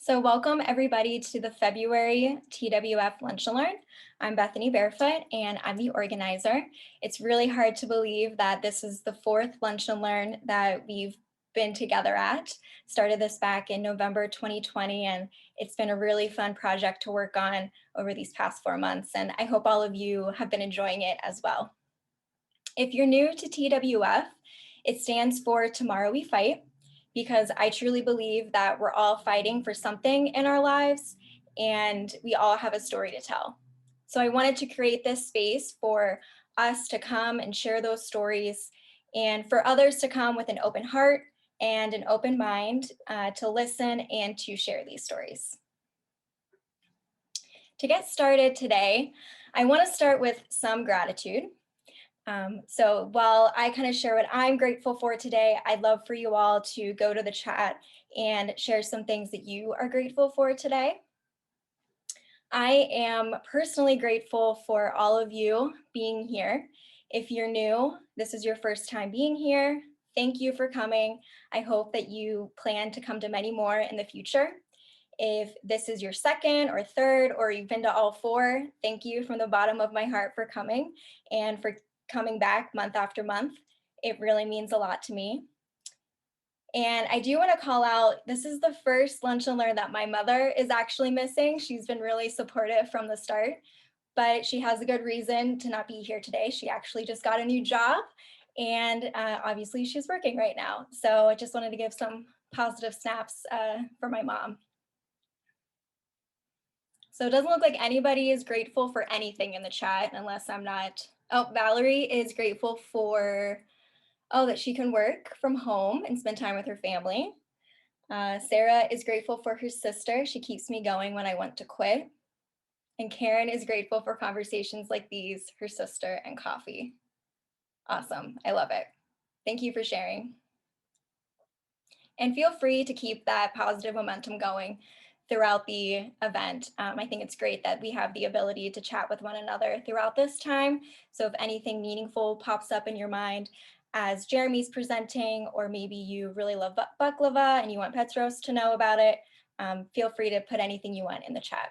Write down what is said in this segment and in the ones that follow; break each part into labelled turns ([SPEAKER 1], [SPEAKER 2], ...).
[SPEAKER 1] So welcome everybody to the February TWF Lunch and Learn. I'm Bethany Barefoot and I'm the organizer. It's really hard to believe that this is the fourth Lunch and Learn that we've been together at. Started this back in November 2020 and it's been a really fun project to work on over these past 4 months, and I hope all of you have been enjoying it as well. If you're new to TWF, it stands for Tomorrow We Fight, because I truly believe that we're all fighting for something in our lives and we all have a story to tell. So I wanted to create this space for us to come and share those stories and for others to come with an open heart and an open mind to listen and to share these stories. To get started today, I want to start with some gratitude. So while I kind of share what I'm grateful for today, I'd love for you all to go to the chat and share some things that you are grateful for today. I am personally grateful for all of you being here. If you're new, this is your first time being here, thank you for coming. I hope that you plan to come to many more in the future. If this is your second or third, or you've been to all four, thank you from the bottom of my heart for coming and for coming back month after month. It really means a lot to me. And I do want to call out, this is the first Lunch and Learn that my mother is actually missing. She's been really supportive from the start, but she has a good reason to not be here today. She actually just got a new job and obviously she's working right now. So I just wanted to give some positive snaps for my mom. So it doesn't look like anybody is grateful for anything in the chat unless I'm not. Oh, Valerie is grateful for, that she can work from home and spend time with her family. Sarah is grateful for her sister. She keeps me going when I want to quit. And Karen is grateful for conversations like these, her sister, and coffee. Awesome. I love it. Thank you for sharing. And feel free to keep that positive momentum going throughout the event. I think it's great that we have the ability to chat with one another throughout this time. So if anything meaningful pops up in your mind as Jeremy's presenting, or maybe you really love baklava and you want Petros to know about it, feel free to put anything you want in the chat.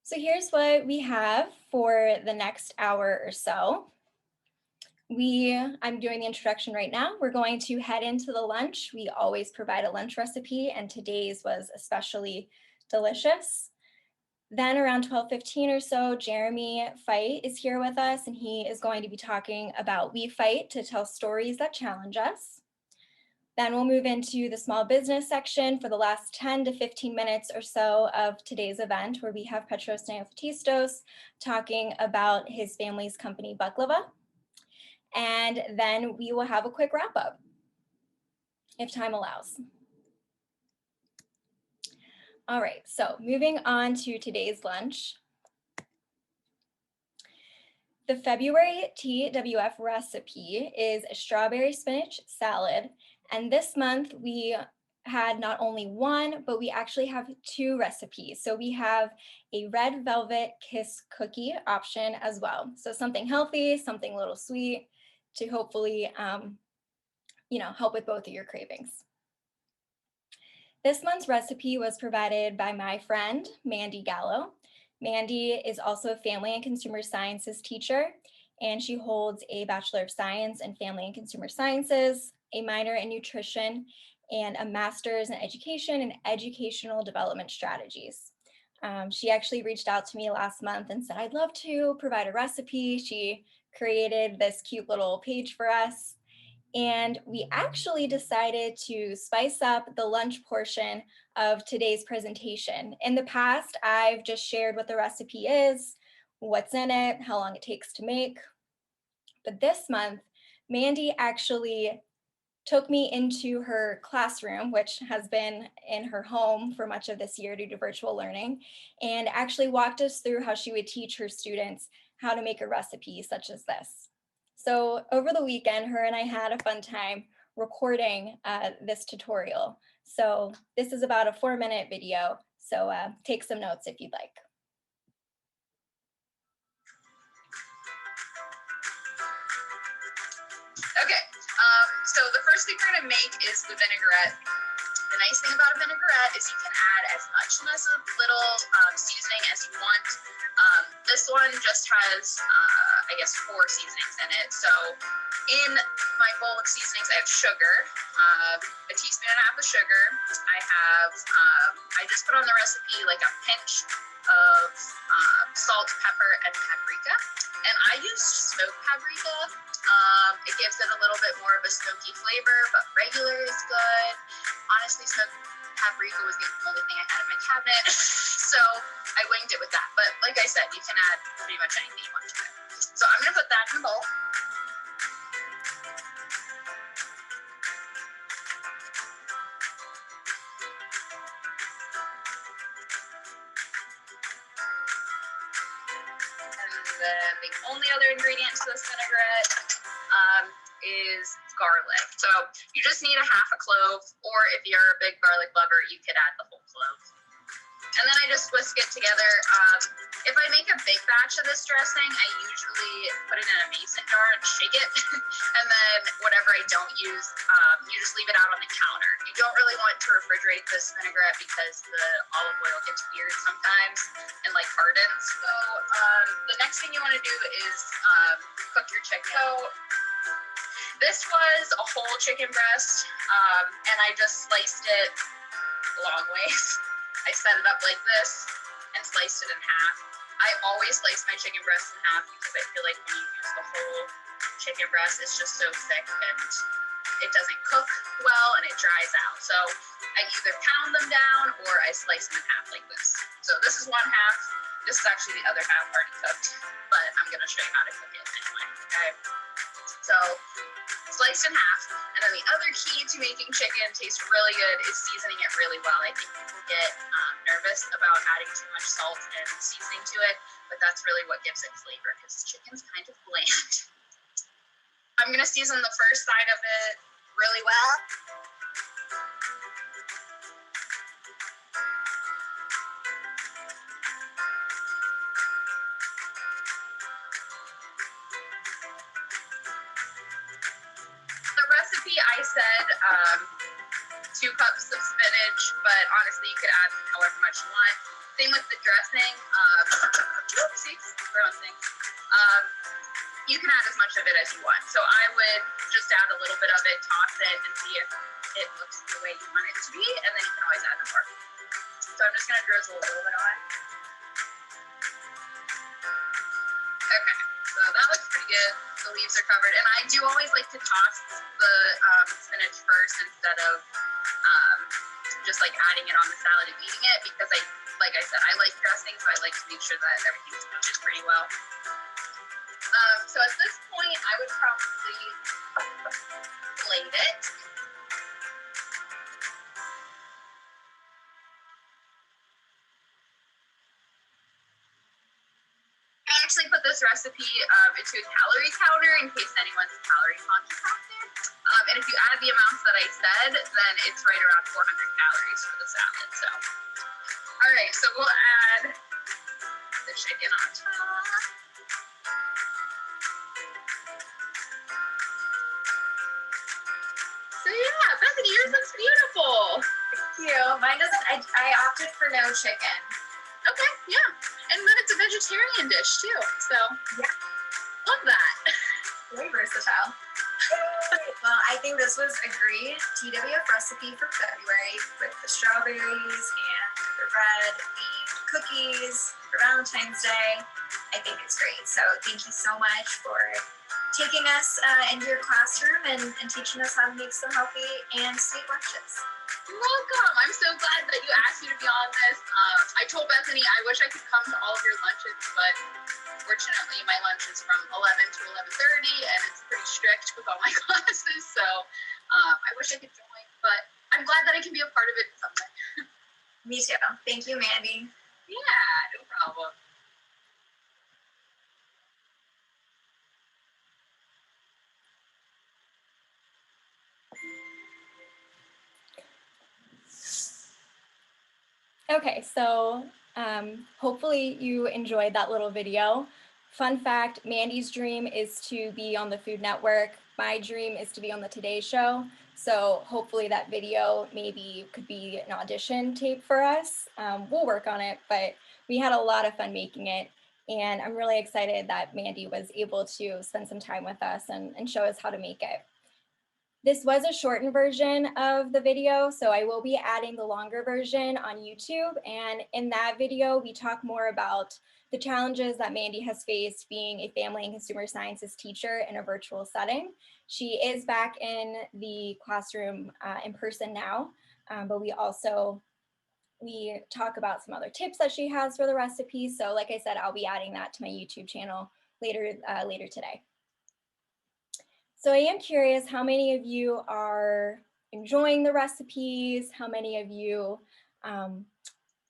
[SPEAKER 1] So here's what we have for the next hour or so. I'm doing the introduction right now. We're going to head into the lunch. We always provide a lunch recipe, and today's was especially delicious. Then around 12:15 or so, Jeremy Fight is here with us, and he is going to be talking about We Fight to tell stories that challenge us. Then we'll move into the small business section for the last 10 to 15 minutes or so of today's event, where we have Petros Neofatistos talking about his family's company, Baklava. And then we will have a quick wrap up, if time allows. All right, so moving on to today's lunch. The February TWF recipe is a strawberry spinach salad. And this month we had not only one, but we actually have two recipes. So we have a red velvet kiss cookie option as well. So something healthy, something a little sweet to hopefully, help with both of your cravings. This month's recipe was provided by my friend, Mandy Gallo. Mandy is also a family and consumer sciences teacher, and she holds a Bachelor of Science in Family and Consumer Sciences, a minor in nutrition, and a master's in education and educational development strategies. She actually reached out to me last month and said, I'd love to provide a recipe. She created this cute little page for us. And we actually decided to spice up the lunch portion of today's presentation. In the past, I've just shared what the recipe is, what's in it, how long it takes to make. But this month, Mandy actually took me into her classroom, which has been in her home for much of this year due to virtual learning, and actually walked us through how she would teach her students how to make a recipe such as this. So over the weekend, her and I had a fun time recording this tutorial. So this is about a 4-minute video. So take some notes if you'd like.
[SPEAKER 2] Okay, So the first thing we're gonna make is the vinaigrette. The nice thing about a vinaigrette is you can add as much and as little seasoning as you want. This one just has, I guess, 4 seasonings in it. So in my bowl of seasonings, I have sugar, a teaspoon and a half of sugar. I have, I just put on the recipe like a pinch of salt, pepper, and paprika. And I used smoked paprika. It gives it a little bit more of a smoky flavor, but regular is good. Honestly, smoked paprika was the only thing I had in my cabinet, so I winged it with that. But like I said, you can add pretty much anything you want to it. So I'm gonna put that in a bowl. And then the only other ingredient to this vinaigrette is garlic. So you just need a half a clove, or if you're a big garlic lover, you could add the whole clove. And then I just whisk it together. If I make a big batch of this dressing, I usually put it in a mason jar and shake it. And then whatever I don't use, you just leave it out on the counter. You don't really want to refrigerate this vinaigrette because the olive oil gets weird sometimes and like hardens. So the next thing you want to do is cook your chicken. So this was a whole chicken breast, and I just sliced it long ways. I set it up like this and sliced it in half. I always slice my chicken breast in half because I feel like when you use the whole chicken breast, it's just so thick and it doesn't cook well and it dries out. So I either pound them down or I slice them in half like this. So this is one half. This is actually the other half already cooked, but I'm going to show you how to cook it anyway. Okay. So sliced in half. And then the other key to making chicken taste really good is seasoning it really well. I think people get nervous about adding too much salt and seasoning to it, but that's really what gives it flavor because chicken's kind of bland. I'm going to season the first side of it really well. I said 2 cups of spinach, but honestly you could add however much you want. Same with the dressing. Oopsies, throwing things. You can add as much of it as you want. So I would just add a little bit of it, toss it, and see if it looks the way you want it to be, and then you can always add more. So I'm just going to drizzle a little bit on. Okay, so that looks pretty good. The leaves are covered, and I do always like to toss the spinach first instead of just like adding it on the salad and eating it, because like I said, I like dressing, so I like to make sure that everything's cooked pretty well. So at this point, I would probably plate it. I actually put this recipe into a calorie counter in case anyone's calorie conscious out there. And if you add the amounts that I said, then it's right around 400 calories for the salad. So, all right, so we'll add the chicken on top. So yeah, Bethany, yours looks beautiful.
[SPEAKER 1] Thank you. Mine doesn't, I opted for no chicken.
[SPEAKER 2] Okay, yeah. And then it's a vegetarian dish too. So
[SPEAKER 1] yeah,
[SPEAKER 2] love that.
[SPEAKER 1] Very versatile. Well, I think this was a great TWF recipe for February with the strawberries and the red themed cookies for Valentine's Day. I think it's great. So thank you so much for taking us into your classroom and teaching us how to make some healthy and sweet lunches.
[SPEAKER 2] You're welcome. I'm so glad that you asked me to be on this. I told Bethany I wish I could come to all of your lunches, but fortunately my lunch is from 11 to 11:30 and it's pretty strict with all my classes, so I wish I could join, but I'm glad that I can be a part of it someday.
[SPEAKER 1] Me too. Thank you, Mandy.
[SPEAKER 2] Yeah, no problem.
[SPEAKER 1] Okay, so hopefully you enjoyed that little video. Fun fact, Mandy's dream is to be on the Food Network. my dream is to be on the Today Show. So hopefully that video maybe could be an audition tape for us. We'll work on it, but we had a lot of fun making it. And I'm really excited that Mandy was able to spend some time with us and show us how to make it. This was a shortened version of the video, so I will be adding the longer version on YouTube. And in that video, we talk more about the challenges that Mandy has faced being a family and consumer sciences teacher in a virtual setting. She is back in the classroom in person now, but we talk about some other tips that she has for the recipe. So like I said, I'll be adding that to my YouTube channel later today. So I am curious how many of you are enjoying the recipes, how many of you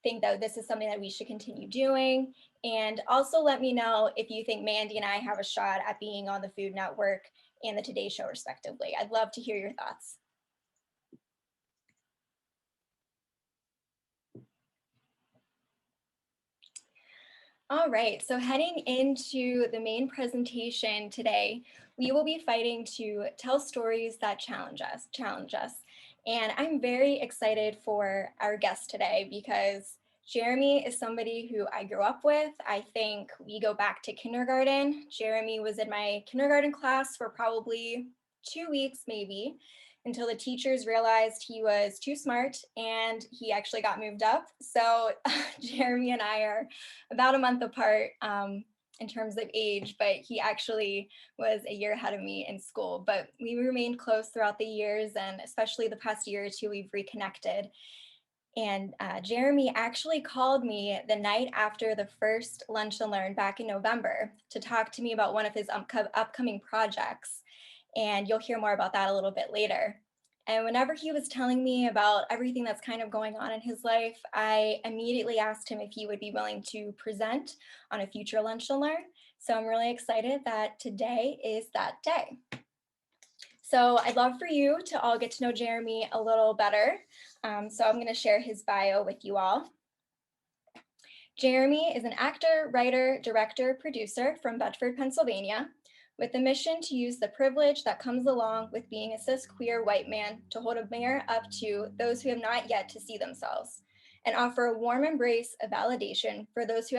[SPEAKER 1] think that this is something that we should continue doing, and also let me know if you think Mandy and I have a shot at being on the Food Network and the Today Show respectively. I'd love to hear your thoughts. All right, so heading into the main presentation today, we will be fighting to tell stories that challenge us. And I'm very excited for our guest today because Jeremy is somebody who I grew up with. I think we go back to kindergarten. Jeremy was in my kindergarten class for probably 2 weeks, maybe, until the teachers realized he was too smart and he actually got moved up. So Jeremy and I are about a month apart in terms of age, but he actually was a year ahead of me in school. But we remained close throughout the years, and especially the past year or two, we've reconnected. And Jeremy actually called me the night after the first Lunch and Learn back in November to talk to me about one of his upcoming projects. And you'll hear more about that a little bit later. And whenever he was telling me about everything that's kind of going on in his life, I immediately asked him if he would be willing to present on a future Lunch and Learn. So I'm really excited that today is that day. So I'd love for you to all get to know Jeremy a little better. So I'm going to share his bio with you all. Jeremy is an actor, writer, director, producer from Bedford, Pennsylvania, with the mission to use the privilege that comes along with being a cis queer white man to hold a mirror up to those who have not yet to see themselves and offer a warm embrace of validation for those who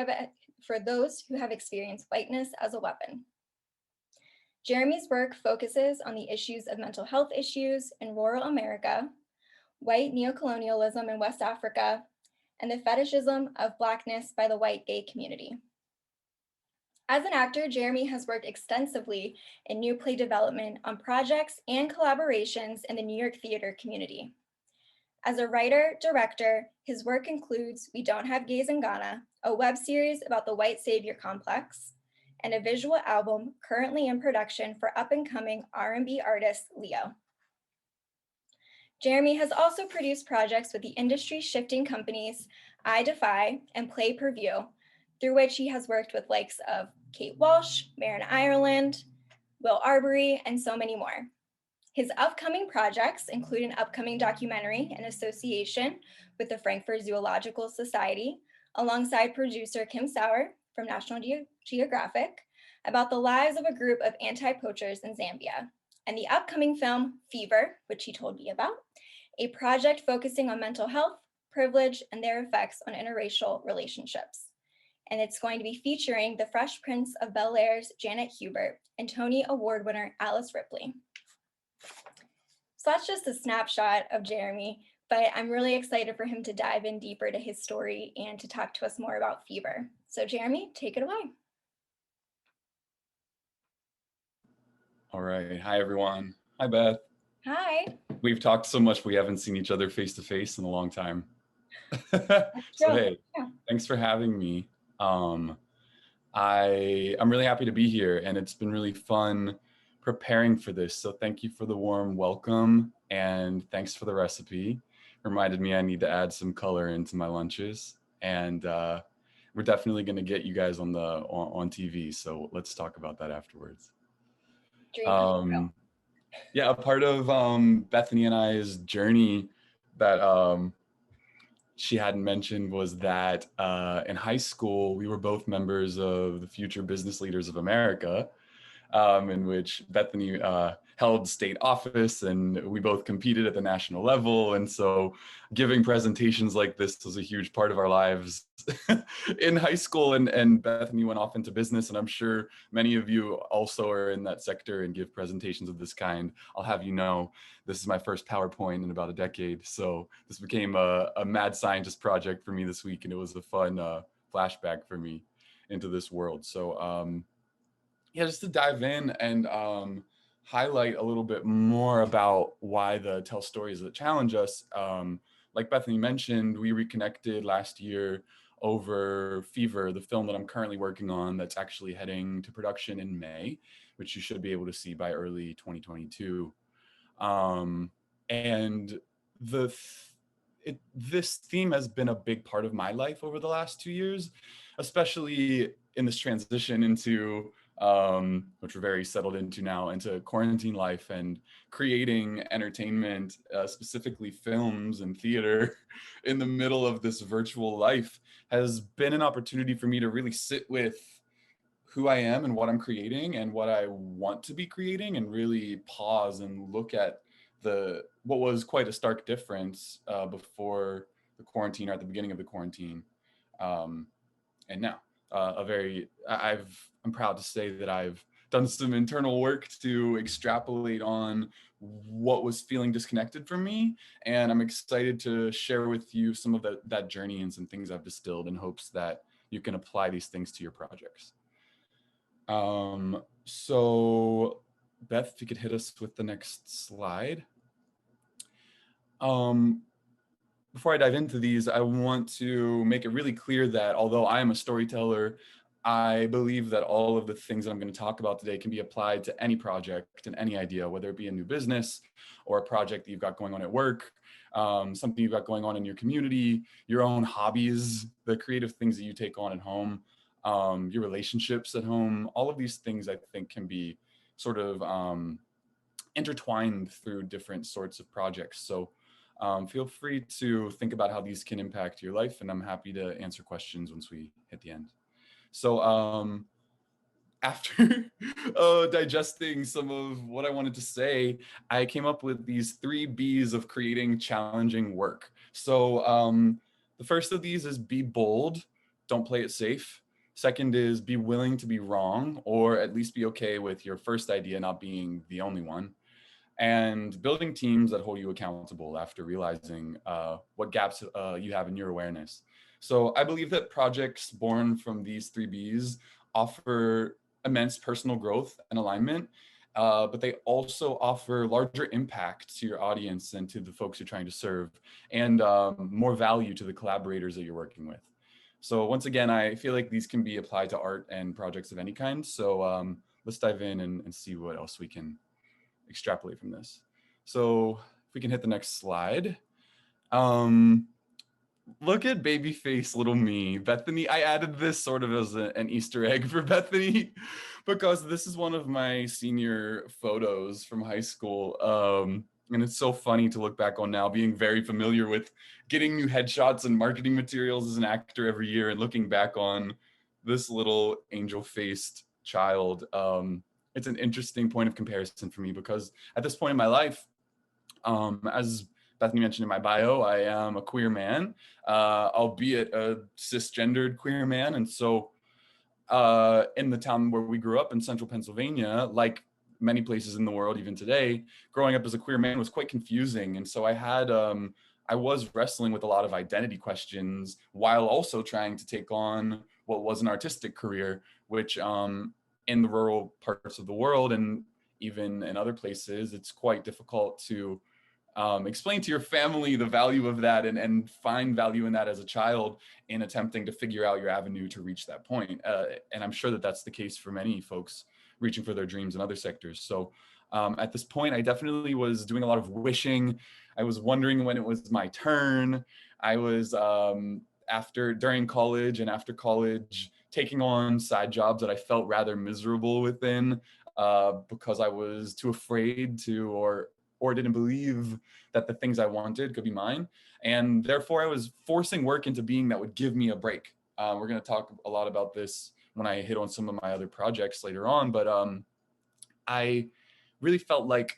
[SPEAKER 1] have experienced whiteness as a weapon. Jeremy's work focuses on the issues of mental health issues in rural America, white neocolonialism in West Africa, and the fetishism of Blackness by the white gay community. As an actor, Jeremy has worked extensively in new play development on projects and collaborations in the New York theater community. As a writer, director, his work includes We Don't Have Gays in Ghana, a web series about the white savior complex, and a visual album currently in production for up-and-coming R&B artist Leo. Jeremy has also produced projects with the industry-shifting companies I Defy and Play Per View, through which he has worked with likes of Kate Walsh, Marin Ireland, Will Arbery, and so many more. His upcoming projects include an upcoming documentary in association with the Frankfurt Zoological Society, alongside producer Kim Sauer from National Geographic, about the lives of a group of anti-poachers in Zambia, and the upcoming film Fever, which he told me about, a project focusing on mental health, privilege, and their effects on interracial relationships. And it's going to be featuring the Fresh Prince of Bel-Air's Janet Hubert and Tony Award winner Alice Ripley. So that's just a snapshot of Jeremy, but I'm really excited for him to dive in deeper to his story and to talk to us more about Fever. So Jeremy, take it away.
[SPEAKER 3] All right. Hi, everyone. Hi, Beth.
[SPEAKER 1] Hi.
[SPEAKER 3] We've talked so much, we haven't seen each other face to face in a long time. So, hey, thanks for having me. I'm really happy to be here, and it's been really fun preparing for this. So thank you for the warm welcome, and thanks for the recipe. Reminded me I need to add some color into my lunches, and we're definitely going to get you guys on TV. So let's talk about that afterwards. Yeah, a part of Bethany and I's journey that she hadn't mentioned was that in high school, we were both members of the Future Business Leaders of America, in which Bethany held state office and we both competed at the national level. And so giving presentations like this was a huge part of our lives in high school. And Bethany went off into business, and I'm sure many of you also are in that sector and give presentations of this kind. I'll have you know, this is my first PowerPoint in about a decade. So this became a mad scientist project for me this week, and it was a fun flashback for me into this world. So yeah, just to dive in and highlight a little bit more about why the Tell Stories That Challenge Us. Like Bethany mentioned, we reconnected last year over Fever, the film that I'm currently working on that's actually heading to production in May, which you should be able to see by early 2022. And this theme has been a big part of my life over the last 2 years, especially in this transition into which we're very settled into now, into quarantine life and creating entertainment, specifically films and theater in the middle of this virtual life has been an opportunity for me to really sit with who I am and what I'm creating and what I want to be creating, and really pause and look at what was quite a stark difference before the quarantine, or at the beginning of the quarantine, and now. I'm proud to say that I've done some internal work to extrapolate on what was feeling disconnected from me, and I'm excited to share with you some of that journey and some things I've distilled in hopes that you can apply these things to your projects. So Beth, if you could hit us with the next slide. Before I dive into these, I want to make it really clear that although I am a storyteller, I believe that all of the things that I'm going to talk about today can be applied to any project and any idea, whether it be a new business or a project that you've got going on at work, something you've got going on in your community, your own hobbies, the creative things that you take on at home, your relationships at home. All of these things I think can be sort of intertwined through different sorts of projects. So feel free to think about how these can impact your life, and I'm happy to answer questions once we hit the end. So after digesting some of what I wanted to say, I came up with these 3 B's of creating challenging work. So the first of these is be bold, don't play it safe. Second is be willing to be wrong, or at least be okay with your first idea not being the only one. And building teams that hold you accountable after realizing what gaps you have in your awareness. So I believe that projects born from these 3 B's offer immense personal growth and alignment, but they also offer larger impact to your audience and to the folks you're trying to serve, and more value to the collaborators that you're working with. So once again, I feel like these can be applied to art and projects of any kind. So let's dive in and see what else we can extrapolate from this. So if we can hit the next slide. Look at baby face little me, Bethany. I added this sort of as an Easter egg for Bethany because this is one of my senior photos from high school. And it's so funny to look back on now, being very familiar with getting new headshots and marketing materials as an actor every year, and looking back on this little angel-faced child. It's an interesting point of comparison for me because at this point in my life, as Bethany mentioned in my bio, I am a queer man, albeit a cisgendered queer man. And so in the town where we grew up in central Pennsylvania, like many places in the world, even today, growing up as a queer man was quite confusing. And so I was wrestling with a lot of identity questions while also trying to take on what was an artistic career, which in the rural parts of the world and even in other places, it's quite difficult to explain to your family the value of that and find value in that as a child in attempting to figure out your avenue to reach that point. And I'm sure that that's the case for many folks reaching for their dreams in other sectors. So at this point, I definitely was doing a lot of wishing. I was wondering when it was my turn. I was during college and after college, taking on side jobs that I felt rather miserable within because I was too afraid to or didn't believe that the things I wanted could be mine. And therefore I was forcing work into being that would give me a break. We're going to talk a lot about this when I hit on some of my other projects later on, but I really felt like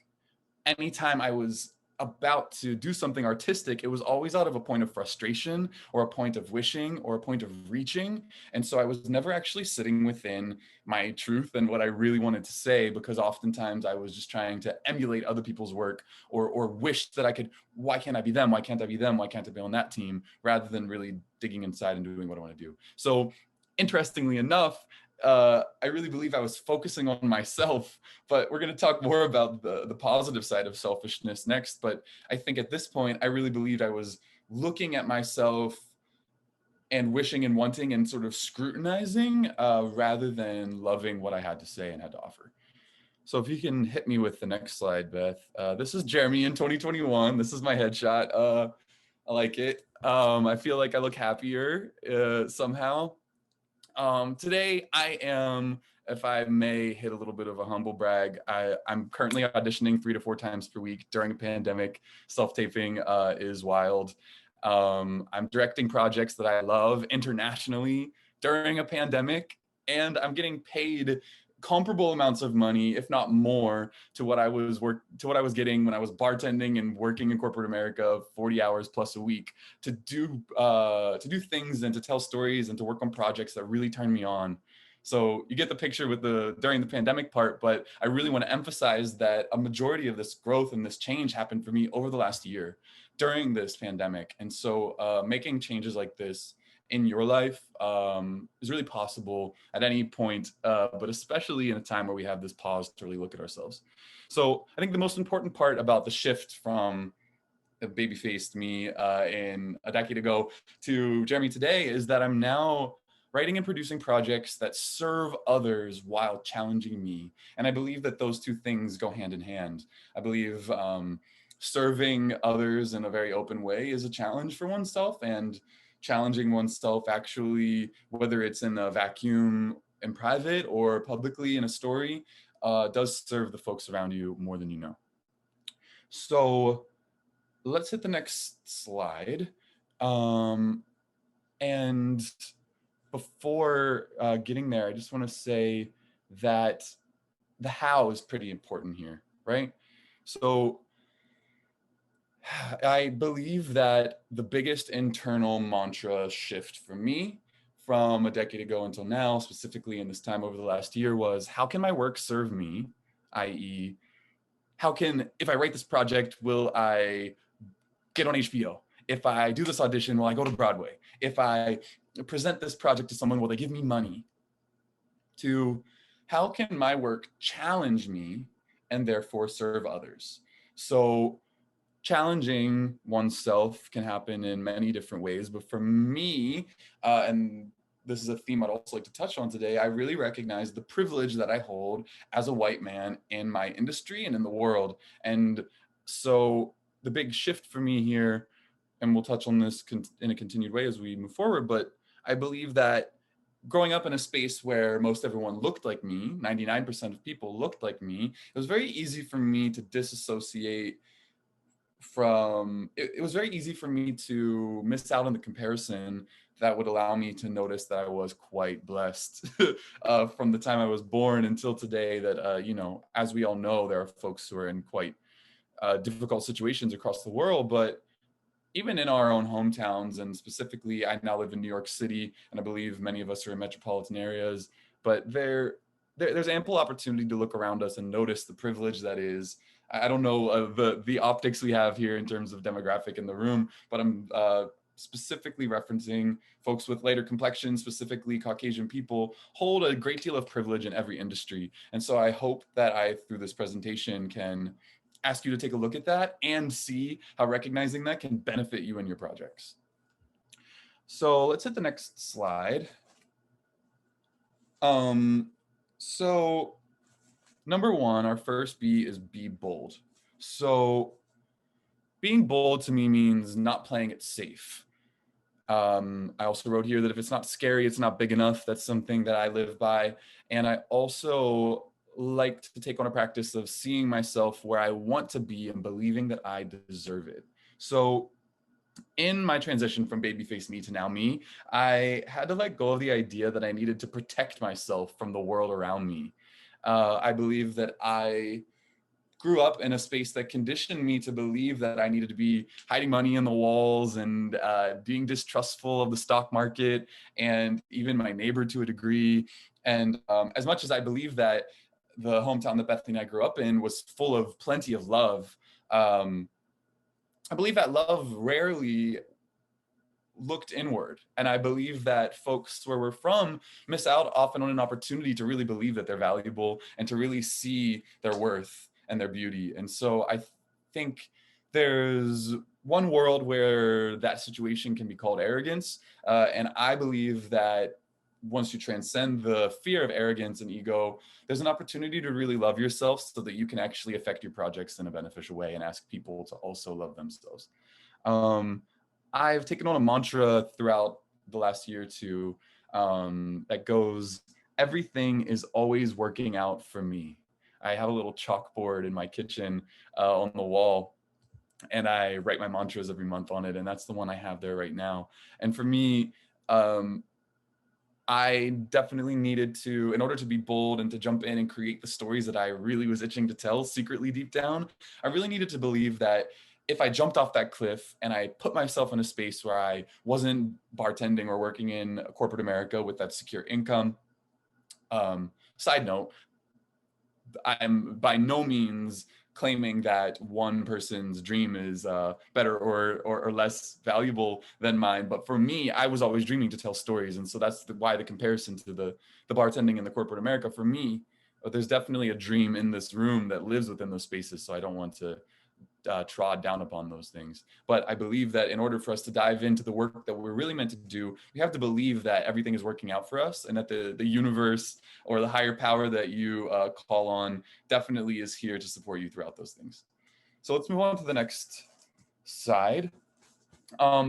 [SPEAKER 3] anytime I was about to do something artistic, it was always out of a point of frustration or a point of wishing or a point of reaching. And so I was never actually sitting within my truth and what I really wanted to say, because oftentimes I was just trying to emulate other people's work or wish that I could, why can't I be them? Why can't I be them? Why can't I be on that team? Rather than really digging inside and doing what I want to do. So interestingly enough, I really believe I was focusing on myself, but we're going to talk more about the positive side of selfishness next. But I think at this point, I really believed I was looking at myself and wishing and wanting and sort of scrutinizing rather than loving what I had to say and had to offer. So if you can hit me with the next slide, Beth. This is Jeremy in 2021. This is my headshot. I like it. I feel like I look happier somehow. Today I am, if I may hit a little bit of a humble brag, I'm currently auditioning 3 to 4 times per week during a pandemic. Self-taping is wild. I'm directing projects that I love internationally during a pandemic, and I'm getting paid comparable amounts of money, if not more, to what I was getting when I was bartending and working in corporate America 40 hours plus a week to do things and to tell stories and to work on projects that really turn me on. So you get the picture with the during the pandemic part, but I really want to emphasize that a majority of this growth and this change happened for me over the last year during this pandemic. And so making changes like this in your life is really possible at any point, but especially in a time where we have this pause to really look at ourselves. So I think the most important part about the shift from baby-faced me in a decade ago to Jeremy today is that I'm now writing and producing projects that serve others while challenging me. And I believe that those two things go hand in hand. I believe serving others in a very open way is a challenge for oneself, and challenging oneself actually, whether it's in a vacuum in private or publicly in a story, does serve the folks around you more than you know. So let's hit the next slide. And before getting there, I just want to say that the how is pretty important here, right? So I believe that the biggest internal mantra shift for me from a decade ago until now, specifically in this time over the last year, was how can my work serve me? I.e., how can, if I write this project, will I get on HBO? If I do this audition, will I go to Broadway? If I present this project to someone, will they give me money? To how can my work challenge me and therefore serve others? So challenging oneself can happen in many different ways, but for me, and this is a theme I'd also like to touch on today, I really recognize the privilege that I hold as a white man in my industry and in the world. And so the big shift for me here, and we'll touch on this in a continued way as we move forward, but I believe that growing up in a space where most everyone looked like me, 99% of people looked like me, it was very easy for me to disassociate from, it was very easy for me to miss out on the comparison that would allow me to notice that I was quite blessed from the time I was born until today, that, you know, as we all know, there are folks who are in quite difficult situations across the world, but even in our own hometowns, and specifically, I now live in New York City, and I believe many of us are in metropolitan areas, but there's ample opportunity to look around us and notice the privilege that is. I don't know the optics we have here in terms of demographic in the room, but I'm specifically referencing folks with lighter complexions, specifically Caucasian people, hold a great deal of privilege in every industry. And so I hope that I, through this presentation, can ask you to take a look at that and see how recognizing that can benefit you in your projects. So let's hit the next slide. So number one, our first B is be bold. So being bold to me means not playing it safe. I also wrote here that if it's not scary, it's not big enough. That's something that I live by. And I also like to take on a practice of seeing myself where I want to be and believing that I deserve it. So in my transition from babyface me to now me, I had to let go of the idea that I needed to protect myself from the world around me. I believe that I grew up in a space that conditioned me to believe that I needed to be hiding money in the walls and being distrustful of the stock market and even my neighbor to a degree. And as much as I believe that the hometown that Bethany and I grew up in was full of plenty of love, I believe that love rarely looked inward. And I believe that folks where we're from miss out often on an opportunity to really believe that they're valuable and to really see their worth and their beauty. And so I think there's one world where that situation can be called arrogance. And I believe that once you transcend the fear of arrogance and ego, there's an opportunity to really love yourself so that you can actually affect your projects in a beneficial way and ask people to also love themselves. I've taken on a mantra throughout the last year or two that goes, everything is always working out for me. I have a little chalkboard in my kitchen on the wall, and I write my mantras every month on it. And that's the one I have there right now. And for me, I definitely needed to, in order to be bold and to jump in and create the stories that I really was itching to tell secretly deep down, I really needed to believe that if I jumped off that cliff and I put myself in a space where I wasn't bartending or working in corporate America with that secure income, side note, I'm by no means claiming that one person's dream is better or less valuable than mine. But for me, I was always dreaming to tell stories. And so that's why the comparison to the bartending in the corporate America. For me, there's definitely a dream in this room that lives within those spaces. So I don't want to trod down upon those things. But I believe that in order for us to dive into the work that we're really meant to do, we have to believe that everything is working out for us and that the universe or the higher power that you call on definitely is here to support you throughout those things. So let's move on to the next slide.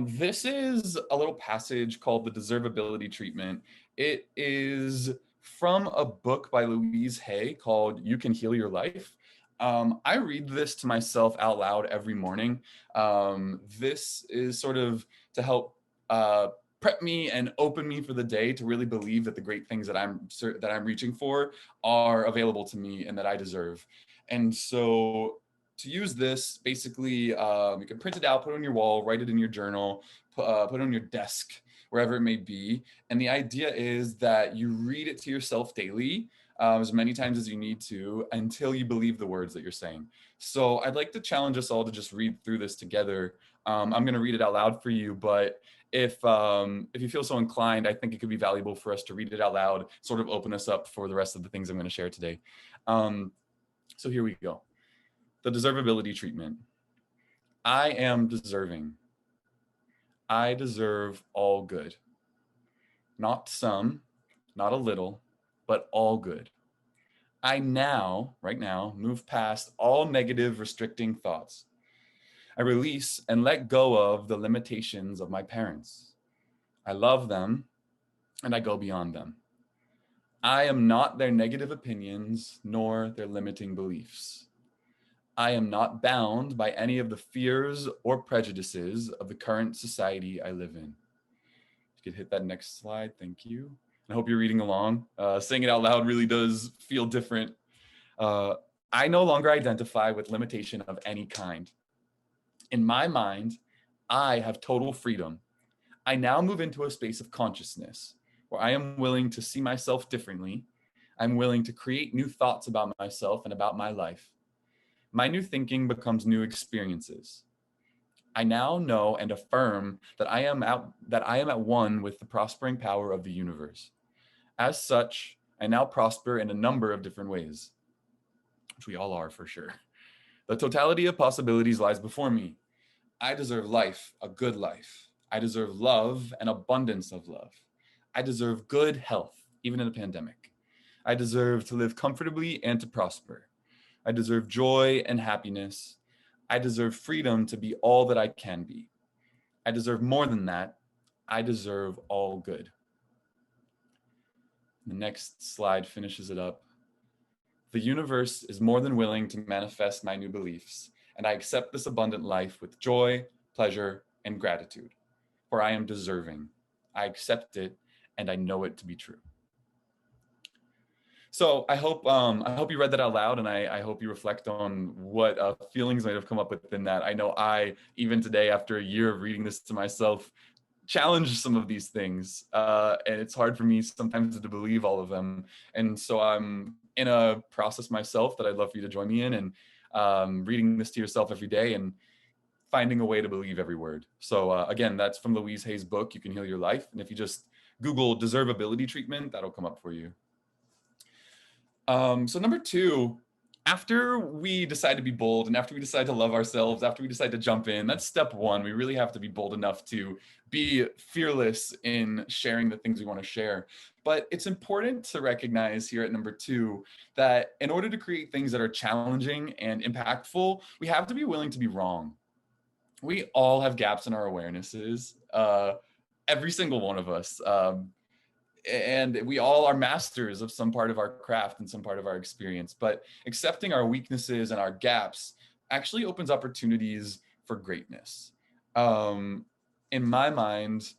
[SPEAKER 3] This is a little passage called the Deservability Treatment. It is from a book by Louise Hay called You Can Heal Your Life. I read this to myself out loud every morning. This is sort of to help prep me and open me for the day to really believe that the great things that I'm reaching for are available to me and that I deserve. And so to use this, basically, you can print it out, put it on your wall, write it in your journal, put it on your desk, wherever it may be. And the idea is that you read it to yourself daily, as many times as you need to, until you believe the words that you're saying. So I'd like to challenge us all to just read through this together. I'm going to read it out loud for you, but if you feel so inclined, I think it could be valuable for us to read it out loud, sort of open us up for the rest of the things I'm going to share today. So here we go. The deservability treatment. I am deserving. I deserve all good. Not some, not a little, but all good. I now, right now, move past all negative, restricting thoughts. I release and let go of the limitations of my parents. I love them and I go beyond them. I am not their negative opinions nor their limiting beliefs. I am not bound by any of the fears or prejudices of the current society I live in. You could hit that next slide. Thank you. I hope you're reading along. Saying it out loud really does feel different. I no longer identify with limitation of any kind. In my mind, I have total freedom. I now move into a space of consciousness where I am willing to see myself differently. I'm willing to create new thoughts about myself and about my life. My new thinking becomes new experiences. I now know and affirm that I am at one with the prospering power of the universe. As such, I now prosper in a number of different ways, which we all are for sure. The totality of possibilities lies before me. I deserve life, a good life. I deserve love, an abundance of love. I deserve good health, even in a pandemic. I deserve to live comfortably and to prosper. I deserve joy and happiness. I deserve freedom to be all that I can be. I deserve more than that. I deserve all good. The next slide finishes it up. The universe is more than willing to manifest my new beliefs, and I accept this abundant life with joy, pleasure, and gratitude, for I am deserving. I accept it, and I know it to be true. So I hope you read that out loud, and I hope you reflect on what feelings might have come up within that. I know I, even today, after a year of reading this to myself, challenge some of these things, and it's hard for me sometimes to believe all of them. And so I'm in a process myself that I'd love for you to join me in, and reading this to yourself every day and finding a way to believe every word. So again, that's from Louise Hay's book, You Can Heal Your Life. And if you just Google deservability treatment, that'll come up for you. So number two, after we decide to be bold and after we decide to love ourselves, after we decide to jump in, that's step one. We really have to be bold enough to be fearless in sharing the things we want to share. But it's important to recognize here at number two that in order to create things that are challenging and impactful, we have to be willing to be wrong. We all have gaps in our awarenesses, every single one of us. And we all are masters of some part of our craft and some part of our experience, but accepting our weaknesses and our gaps actually opens opportunities for greatness. In my mind,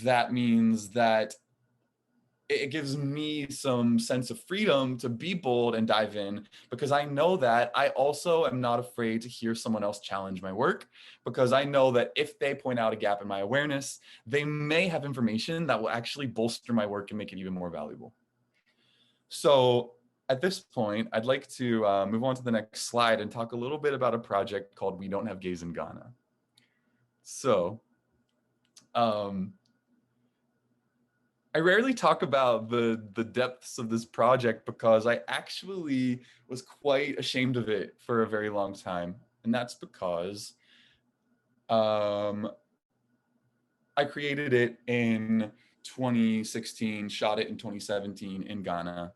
[SPEAKER 3] that means that it gives me some sense of freedom to be bold and dive in, because I know that I also am not afraid to hear someone else challenge my work, because I know that if they point out a gap in my awareness, they may have information that will actually bolster my work and make it even more valuable. So at this point, I'd like to move on to the next slide and talk a little bit about a project called We Don't Have Gays in Ghana. So, I rarely talk about the depths of this project because I actually was quite ashamed of it for a very long time. And that's because I created it in 2016, shot it in 2017 in Ghana.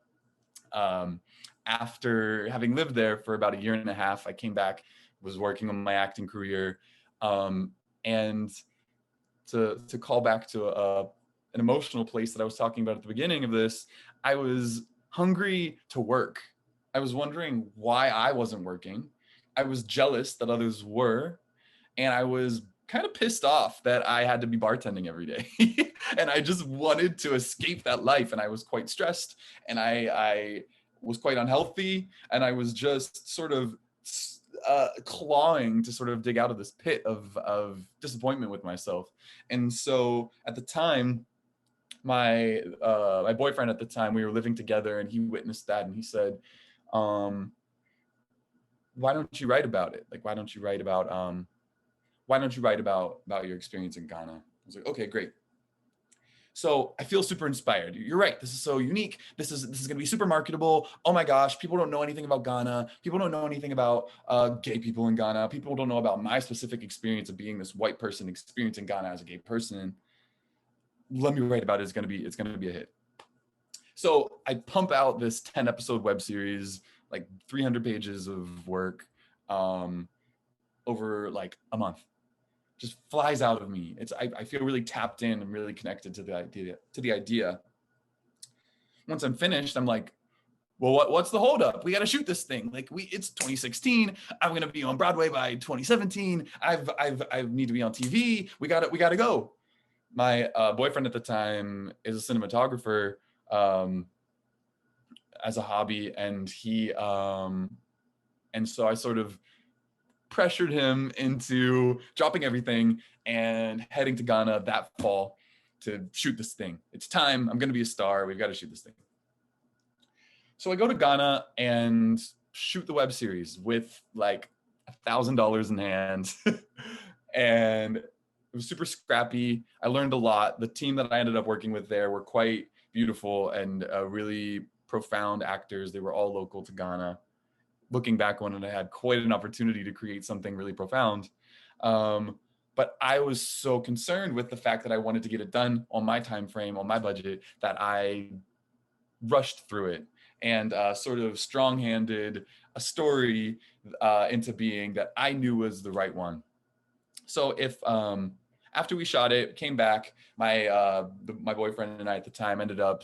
[SPEAKER 3] After having lived there for about a year and a half, I came back, was working on my acting career. And to call back to an emotional place that I was talking about at the beginning of this, I was hungry to work. I was wondering why I wasn't working. I was jealous that others were. And I was kind of pissed off that I had to be bartending every day. And I just wanted to escape that life. And I was quite stressed, and I was quite unhealthy. And I was just sort of clawing to sort of dig out of this pit of disappointment with myself. And so at the time, my boyfriend at the time, we were living together, and he witnessed that, and he said, why don't you write about it? Like, why don't you write about your experience in Ghana? I was like, okay, great. So I feel super inspired. You're right. This is so unique. This is going to be super marketable. Oh my gosh, people don't know anything about Ghana. People don't know anything about gay people in Ghana. People don't know about my specific experience of being this white person experiencing Ghana as a gay person. Let me write about it. It's going to be a hit. So I pump out this 10 episode web series, like 300 pages of work, over like a month. Just flies out of me. I feel really tapped in and really connected to the idea. Once I'm finished, I'm like, well, what's the holdup? We got to shoot this thing. Like it's 2016. I'm gonna be on Broadway by 2017. I need to be on TV. We got to go. My boyfriend at the time is a cinematographer as a hobby, and and so I sort of pressured him into dropping everything and heading to Ghana that fall to shoot this thing. It's time. I'm going to be a star. We've got to shoot this thing. So I go to Ghana and shoot the web series with like $1,000 in hand. And it was super scrappy. I learned a lot. The team that I ended up working with there were quite beautiful and really profound actors. They were all local to Ghana. Looking back on it, I had quite an opportunity to create something really profound. But I was so concerned with the fact that I wanted to get it done on my time frame, on my budget, that I rushed through it and sort of strong-handed a story into being that I knew was the right one. So if after we shot it, came back, my boyfriend and I at the time ended up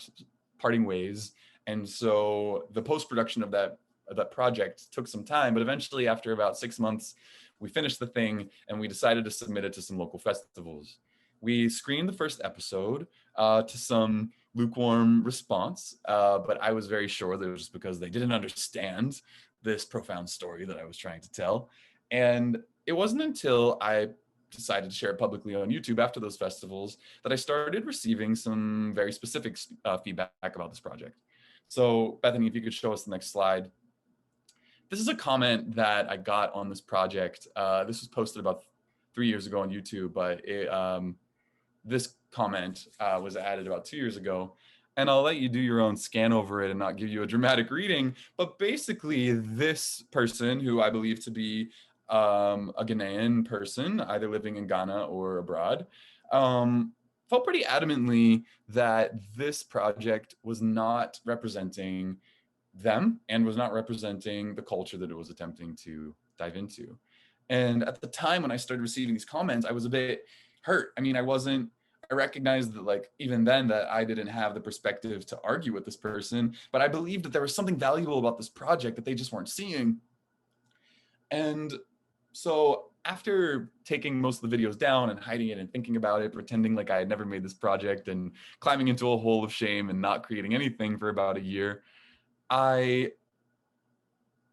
[SPEAKER 3] parting ways. And so the post-production of that project took some time, but eventually after about 6 months, we finished the thing and we decided to submit it to some local festivals. We screened the first episode to some lukewarm response, but I was very sure that it was just because they didn't understand this profound story that I was trying to tell. And it wasn't until I decided to share it publicly on YouTube after those festivals that I started receiving some very specific feedback about this project. So Bethany, if you could show us the next slide. This is a comment that I got on this project. This was posted about 3 years ago on YouTube, but this comment was added about 2 years ago. And I'll let you do your own scan over it and not give you a dramatic reading. But basically, this person, who I believe to be a Ghanaian person, either living in Ghana or abroad, felt pretty adamantly that this project was not representing them and was not representing the culture that it was attempting to dive into. And at the time when I started receiving these comments, I was a bit hurt. I mean, I recognized that, like, even then, that I didn't have the perspective to argue with this person, but I believed that there was something valuable about this project that they just weren't seeing. And so after taking most of the videos down and hiding it and thinking about it, pretending like I had never made this project and climbing into a hole of shame and not creating anything for about a year, I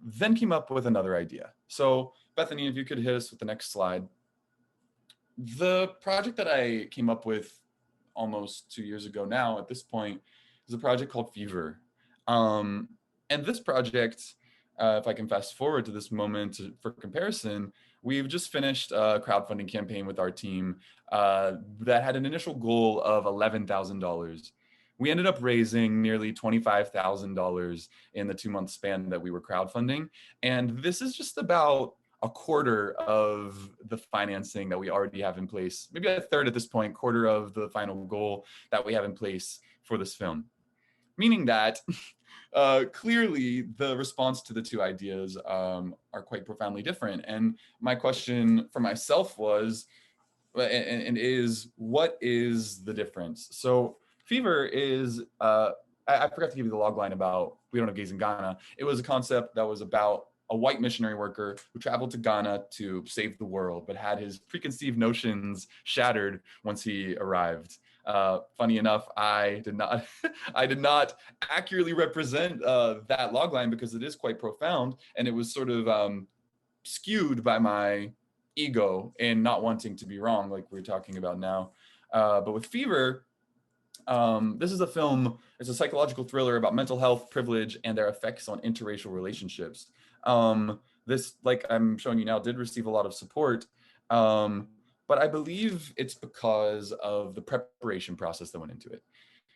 [SPEAKER 3] then came up with another idea. So Bethany, if you could hit us with the next slide. The project that I came up with almost 2 years ago now at this point is a project called Fever. And this project, if I can fast forward to this moment for comparison, we've just finished a crowdfunding campaign with our team that had an initial goal of $11,000. We ended up raising nearly $25,000 in the 2-month span that we were crowdfunding. And this is just about a quarter of the financing that we already have in place, maybe a third at this point, quarter of the final goal that we have in place for this film. Meaning that clearly the response to the two ideas are quite profoundly different. And my question for myself was, and is, what is the difference? So Fever is, I forgot to give you the log line about We Don't Have Gays in Ghana. It was a concept that was about a white missionary worker who traveled to Ghana to save the world, but had his preconceived notions shattered once he arrived. Funny enough, I did not, I did not accurately represent that logline because it is quite profound, and it was sort of skewed by my ego and not wanting to be wrong, like we're talking about now. But with Fever, this is a film, it's a psychological thriller about mental health, privilege, and their effects on interracial relationships. This, like I'm showing you now, did receive a lot of support, but I believe it's because of the preparation process that went into it.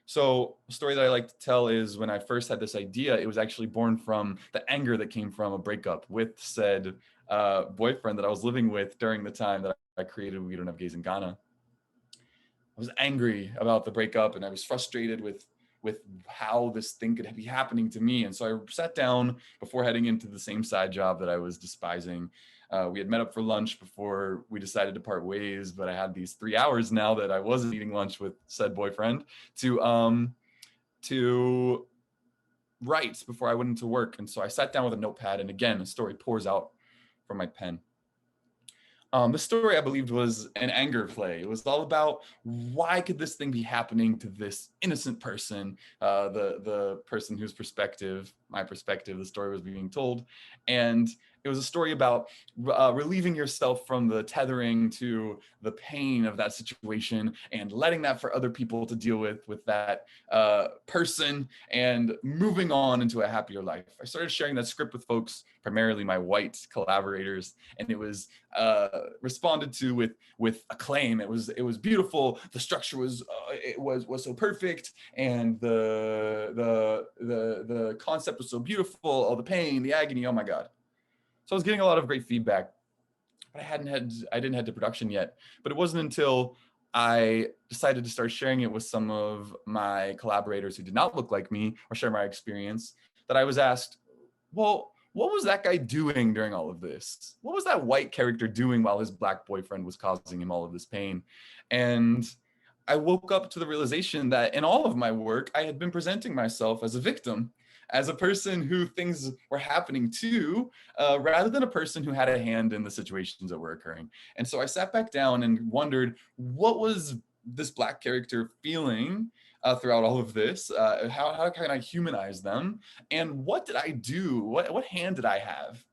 [SPEAKER 3] So a story that I like to tell is when I first had this idea, it was actually born from the anger that came from a breakup with said boyfriend that I was living with during the time that I created We Don't Have Gays in Ghana. I was angry about the breakup, and I was frustrated with how this thing could be happening to me. And so I sat down before heading into the same side job that I was despising. We had met up for lunch before we decided to part ways, but I had these 3 hours now that I wasn't eating lunch with said boyfriend to write before I went into work. And so I sat down with a notepad, and again, a story pours out from my pen. The story, I believed, was an anger play. It was all about, why could this thing be happening to this innocent person, the person whose perspective, my perspective, the story was being told. And it was a story about relieving yourself from the tethering to the pain of that situation and letting that for other people to deal with that person and moving on into a happier life. I started sharing that script with folks, primarily my white collaborators, and it was responded to with acclaim. It was beautiful. The structure was so perfect, and the concept was so beautiful. All the pain, the agony. Oh my God! So I was getting a lot of great feedback, but I didn't head to production yet. But it wasn't until I decided to start sharing it with some of my collaborators who did not look like me or share my experience that I was asked, well, what was that guy doing during all of this? What was that white character doing while his black boyfriend was causing him all of this pain? And I woke up to the realization that in all of my work, I had been presenting myself as a victim, as a person who things were happening to, rather than a person who had a hand in the situations that were occurring. And so I sat back down and wondered, what was this black character feeling throughout all of this. How can I humanize them? And what did I do? What hand did I have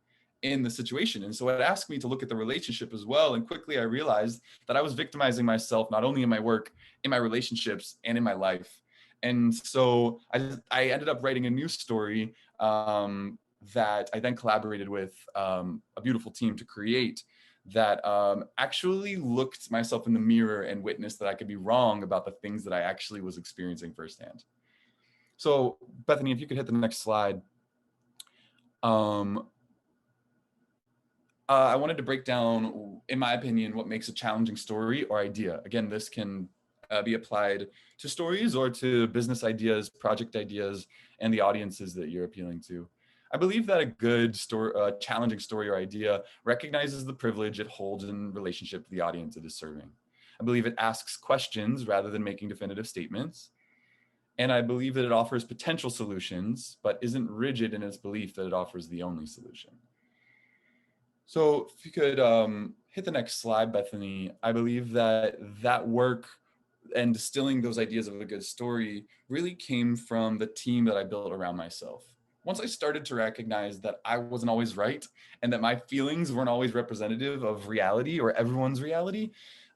[SPEAKER 3] in the situation? And so it asked me to look at the relationship as well. And quickly I realized that I was victimizing myself, not only in my work, in my relationships, and in my life. And so I ended up writing a new story that I then collaborated with a beautiful team to create, that actually looked myself in the mirror and witnessed that I could be wrong about the things that I actually was experiencing firsthand. So Bethany, if you could hit the next slide. I wanted to break down, in my opinion, what makes a challenging story or idea. Again, this can be applied to stories or to business ideas, project ideas, and the audiences that you're appealing to. I believe that a good story, challenging story or idea recognizes the privilege it holds in relationship to the audience it is serving. I believe it asks questions rather than making definitive statements. And I believe that it offers potential solutions, but isn't rigid in its belief that it offers the only solution. So if you could hit the next slide, Bethany, I believe that that work and distilling those ideas of a good story really came from the team that I built around myself. Once I started to recognize that I wasn't always right and that my feelings weren't always representative of reality or everyone's reality,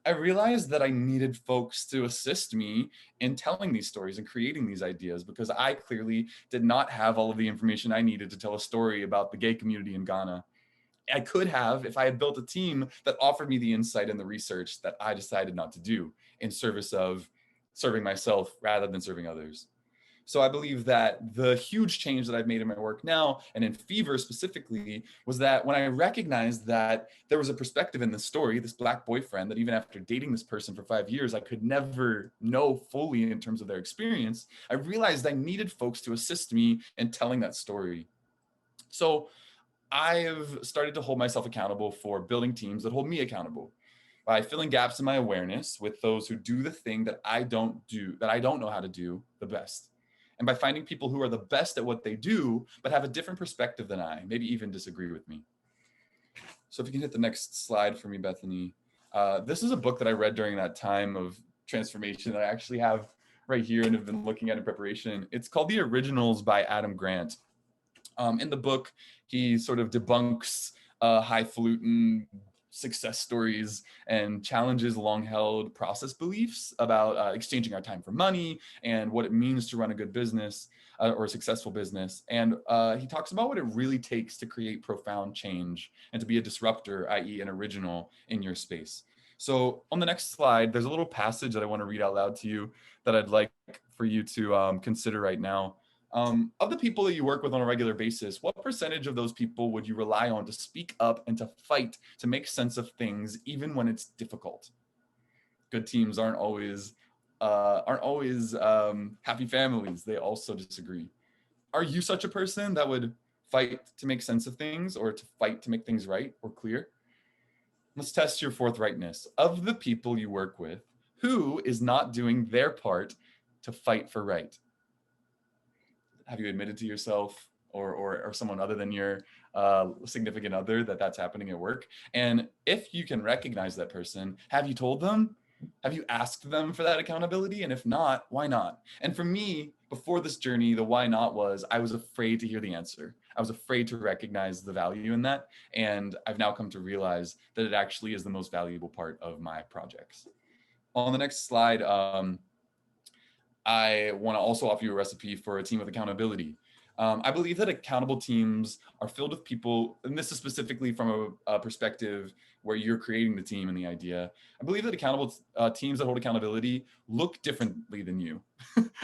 [SPEAKER 3] I realized that I needed folks to assist me in telling these stories and creating these ideas, because I clearly did not have all of the information I needed to tell a story about the gay community in Ghana. I could have if I had built a team that offered me the insight and the research that I decided not to do in service of serving myself rather than serving others. So I believe that the huge change that I've made in my work now, and in Fever specifically, was that when I recognized that there was a perspective in this story, this Black boyfriend, that even after dating this person for 5 years, I could never know fully in terms of their experience, I realized I needed folks to assist me in telling that story. So I've started to hold myself accountable for building teams that hold me accountable by filling gaps in my awareness with those who do the thing that I don't do, that I don't know how to do the best. And by finding people who are the best at what they do, but have a different perspective than I, maybe even disagree with me. So if you can hit the next slide for me, Bethany. This is a book that I read during that time of transformation that I actually have right here and have been looking at in preparation. It's called The Originals by Adam Grant. In the book, he sort of debunks highfalutin success stories and challenges long-held process beliefs about exchanging our time for money and what it means to run a good business or a successful business. And he talks about what it really takes to create profound change and to be a disruptor, i.e. an original in your space. So on the next slide, there's a little passage that I want to read out loud to you that I'd like for you to consider right now. Of the people that you work with on a regular basis, what percentage of those people would you rely on to speak up and to fight to make sense of things, even when it's difficult? Good teams aren't always happy families. They also disagree. Are you such a person that would fight to make sense of things, or to fight to make things right or clear? Let's test your forthrightness. Of the people you work with, who is not doing their part to fight for right? Have you admitted to yourself or someone other than your significant other that that's happening at work? And if you can recognize that person, have you told them? Have you asked them for that accountability? And if not, why not? And for me, before this journey, the why not was I was afraid to hear the answer. I was afraid to recognize the value in that. And I've now come to realize that it actually is the most valuable part of my projects. On the next slide, I want to also offer you a recipe for a team of accountability. I believe that accountable teams are filled with people, and this is specifically from a perspective where you're creating the team and the idea. I believe that accountable teams that hold accountability look differently than you.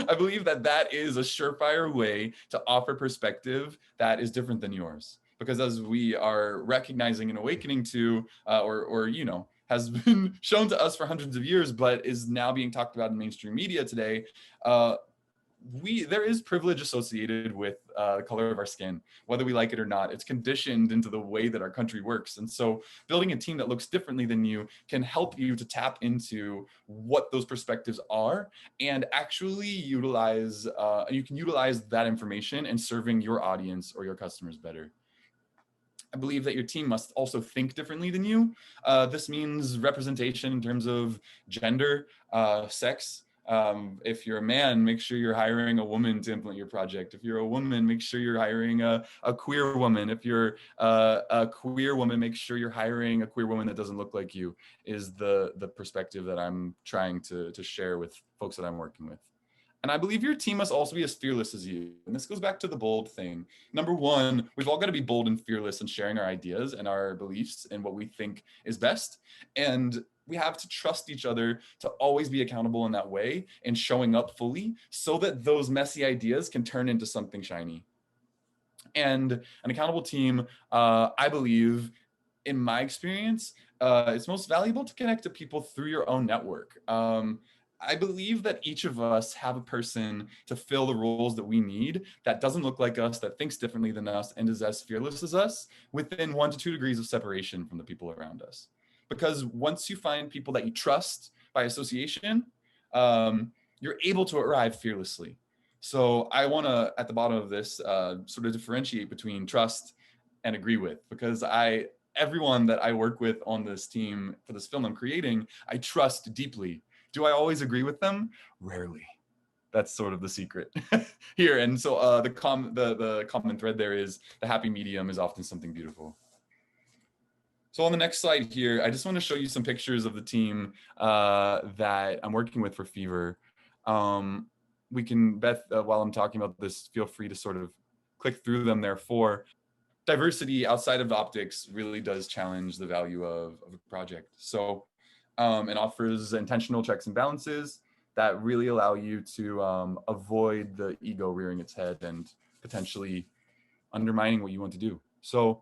[SPEAKER 3] I believe that that is a surefire way to offer perspective that is different than yours. Because as we are recognizing and awakening to, or you know, has been shown to us for hundreds of years, but is now being talked about in mainstream media today, there is privilege associated with the color of our skin, whether we like it or not. It's conditioned into the way that our country works. And so building a team that looks differently than you can help you to tap into what those perspectives are and actually utilize, you can utilize that information in serving your audience or your customers better. I believe that your team must also think differently than you. This means representation in terms of gender, sex, If you're a man, make sure you're hiring a woman to implement your project. If you're a woman, make sure you're hiring a queer woman. If you're a queer woman, make sure you're hiring a queer woman that doesn't look like you, is the perspective that I'm trying to share with folks that I'm working with. And I believe your team must also be as fearless as you. And this goes back to the bold thing. Number one, we've all got to be bold and fearless in sharing our ideas and our beliefs and what we think is best. And we have to trust each other to always be accountable in that way and showing up fully so that those messy ideas can turn into something shiny. And an accountable team, I believe, in my experience, it's most valuable to connect to people through your own network. I believe that each of us have a person to fill the roles that we need that doesn't look like us, that thinks differently than us, and is as fearless as us within 1 to 2 degrees of separation from the people around us. Because once you find people that you trust by association, you're able to arrive fearlessly. So I want to, at the bottom of this, sort of differentiate between trust and agree with, because everyone that I work with on this team for this film I'm creating, I trust deeply. Do I always agree with them? Rarely. That's sort of the secret here. And so the common thread there is the happy medium is often something beautiful. So on the next slide here, I just want to show you some pictures of the team that I'm working with for Fever. We can, Beth, while I'm talking about this, feel free to sort of click through them. Therefore, diversity outside of optics really does challenge the value of a project. So it offers intentional checks and balances that really allow you to avoid the ego rearing its head and potentially undermining what you want to do. So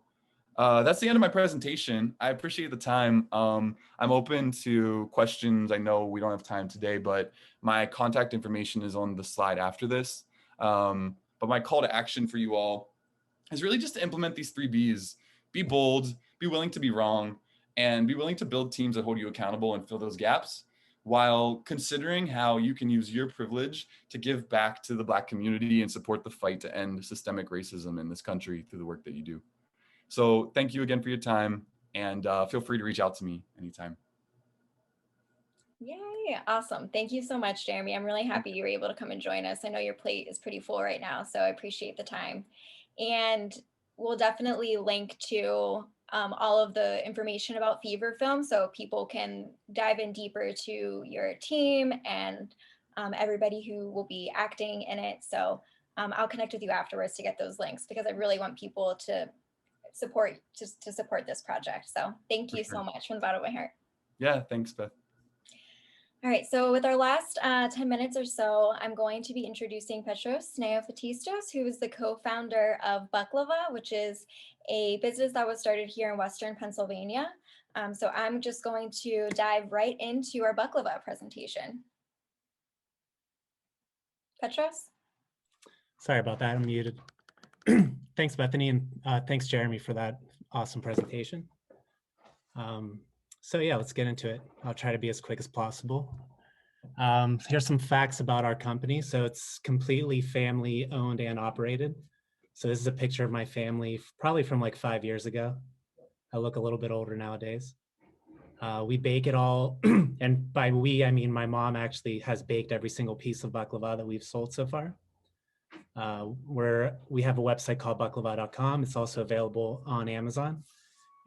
[SPEAKER 3] that's the end of my presentation. I appreciate the time. I'm open to questions. I know we don't have time today, but my contact information is on the slide after this. But my call to action for you all is really just to implement these 3 Bs. Be bold, be willing to be wrong, and be willing to build teams that hold you accountable and fill those gaps, while considering how you can use your privilege to give back to the Black community and support the fight to end systemic racism in this country through the work that you do. So thank you again for your time, and feel free to reach out to me anytime.
[SPEAKER 1] Yay, awesome. Thank you so much, Jeremy. I'm really happy you were able to come and join us. I know your plate is pretty full right now, so I appreciate the time. And we'll definitely link to all of the information about Fever Film so people can dive in deeper to your team and everybody who will be acting in it. So I'll connect with you afterwards to get those links, because I really want people to support this project. So thank you so much from the bottom of my heart.
[SPEAKER 3] Yeah, thanks, Beth.
[SPEAKER 1] All right, so with our last 10 minutes or so, I'm going to be introducing Petros Neofatistos, who is the co-founder of Baklava, which is a business that was started here in Western Pennsylvania. So I'm just going to dive right into our Baklava presentation. Petros?
[SPEAKER 4] Sorry about that, I'm muted. Thanks, Bethany, and thanks, Jeremy, for that awesome presentation. So yeah, let's get into it. I'll try to be as quick as possible. Here's some facts about our company. So it's completely family owned and operated. So this is a picture of my family, probably from like 5 years ago. I look a little bit older nowadays. We bake it all, and by we, I mean my mom actually has baked every single piece of baklava that we've sold so far. We have a website called baklava.com. It's also available on Amazon.